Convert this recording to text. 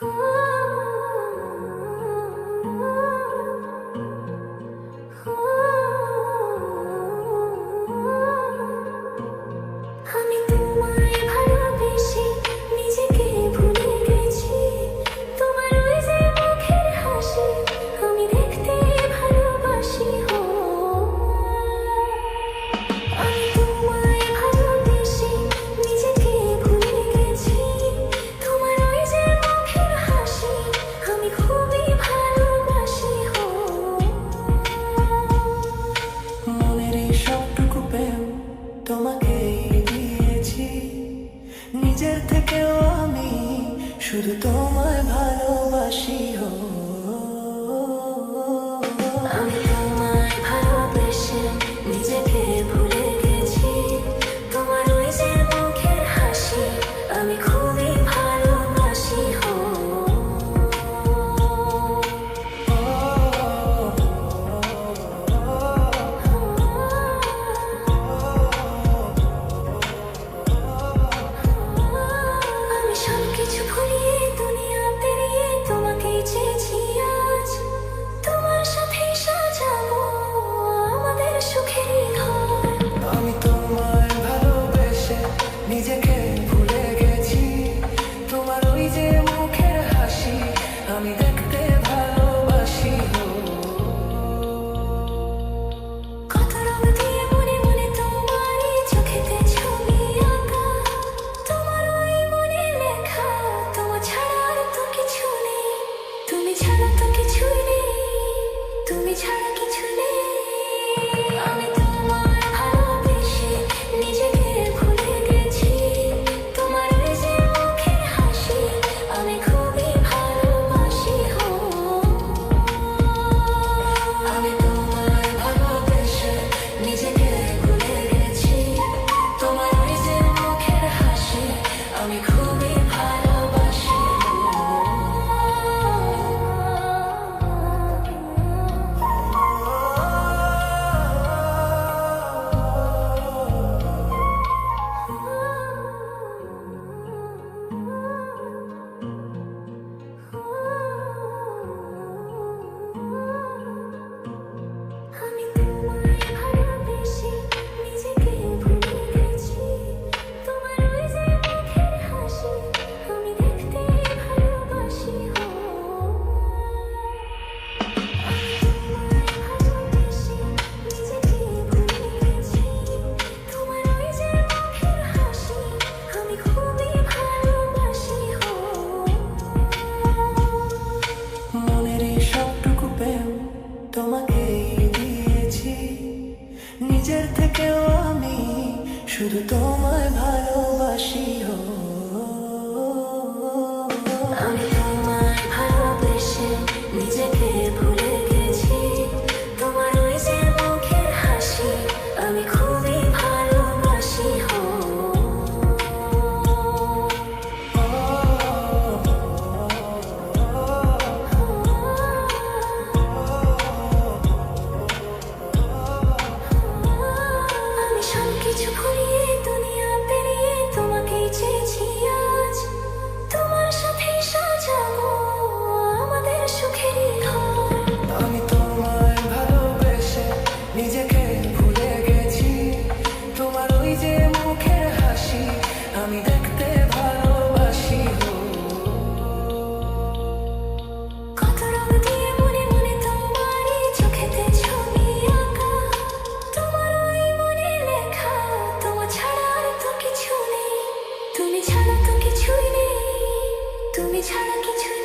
আমি তোমায় ভালোবেসে নিজেকে ভুলে গেছি। তোমার ওই যে মুখের হাসি আমি দেখতে ভালোবাসি। আমি তোমায় ভালোবেসে নিজেকে ভুলে গেছি। তোমার ওই যে মুখের হাসি আমি খুবই ভালোবাসি। মনের এই সবটুকু প্রেম তোমাকেই দিয়েছি, নিজের থেকেও আমি শুধু তোমায় ভালোবাসি। আমি তোমায় ভালোবেসে নিজেকে ভুলে গেছি। তোমার ওই যে মুখের হাসি আমি খুবই ভালোবাসি। আমি সবকিছু ভুলিয়ে দুনিয়া পেরিয়ে তোমাকেই চেয়েছি আজ। তোমার সাথে সাজাবো আমাদের সুখেরই ঘর। আমি তোমায় ভালোবেসে নিজেকে ভুলে গেছি, তোমার ওই যে মুখের হাসি আমি দেখতে ভালোবাসি। কত রং দিয়ে মনে মনে তোমারই চোখেতে ছবি আঁকা। তোমার ওই মনে লেখা তোমার ছাড়া আর তো কিছু নেই। তুমি ছাড়া তো কিছুই নেই, তুমি ছাড়া কিছু নেই। আমি তোমায় ভালোবেসে নিজেকে ভুলে গেছি। তোমার ওই যে মুখের হাসি আমি খুবই ভালোবাসি। আমি তোমায় ভালোবেসে নিজেকে ভুলে গেছি। তোমার ওই যে মুখের হাসি আমি খুবই ভালোবাসি। আমি তোমায় ভালোবেসে নিজেকে ভুলে গেছি। তোমার ওই যে মুখের হাসি আমি দেখতে ভালোবাসি। আমি তোমায় ভালোবেসে নিজেকে ভুলে গেছি। তোমার ওই যে মুখের হাসি আমি খুবই ভালোবাসি। মনের এই সবটুকু প্রেম তোমাকেই দিয়েছি, নিজের থেকেও আমি শুধু তোমায় ভালোবাসি। আমি তোমায় ভালোবেসে নিজেকে ভুলে গেছি। তোমার ওই যে মুখের হাসি আমি খুবই ভালোবাসি। আমি সবকিছু ভুলিয়ে দুনিয়া পেরিয়ে তোমাকেই চেয়েছি আজ। তোমার সাথে সাজাবো আমাদের সুখেরই ঘর। আমি তোমায় ভালোবেসে নিজেকে ভুলে গেছি, তোমার ওই যে মুখের হাসি আমি দেখতে ভালোবাসি। কত রং দিয়ে মনে মনে তোমারই চোখেতে ছবি আঁকা। তোমার ওই মনে লেখা তোমার ছাড়া আর তো কিছু নেই। তুমি ছাড়া তো কিছুই নেই, তুমি ছাড়া কিছুই